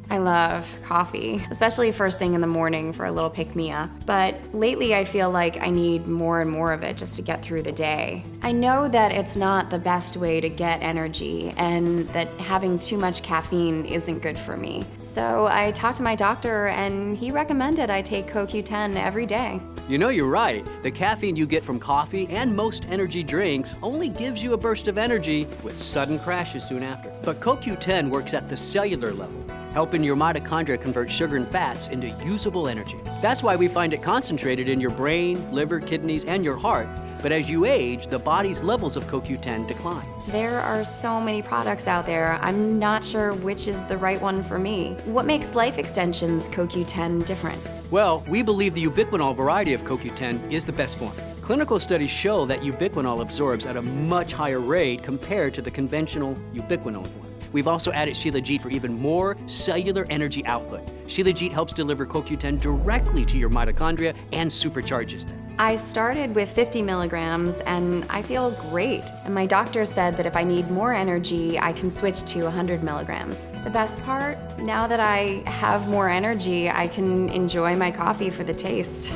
I love coffee, especially first thing in the morning for a little pick-me-up. But lately I feel like I need more and more of it just to get through the day. I know that it's not the best way to get energy and that having too much caffeine isn't good for me. So I talked to my doctor and he recommended I take CoQ10 every day. You know, you're right. The caffeine you get from coffee and most energy drinks only gives you a burst of energy with sudden crashes soon after. But CoQ10 works at the cellular level, helping your mitochondria convert sugar and fats into usable energy. That's why we find it concentrated in your brain, liver, kidneys, and your heart. But as you age, the body's levels of CoQ10 decline. There are so many products out there, I'm not sure which is the right one for me. What makes Life Extension's CoQ10 different? Well, we believe the ubiquinol variety of CoQ10 is the best form. Clinical studies show that ubiquinol absorbs at a much higher rate compared to the conventional ubiquinol form. We've also added Shilajit for even more cellular energy output. Shilajit helps deliver CoQ10 directly to your mitochondria and supercharges them. I started with 50 milligrams and I feel great. And my doctor said that if I need more energy, I can switch to 100 milligrams. The best part? Now that I have more energy, I can enjoy my coffee for the taste.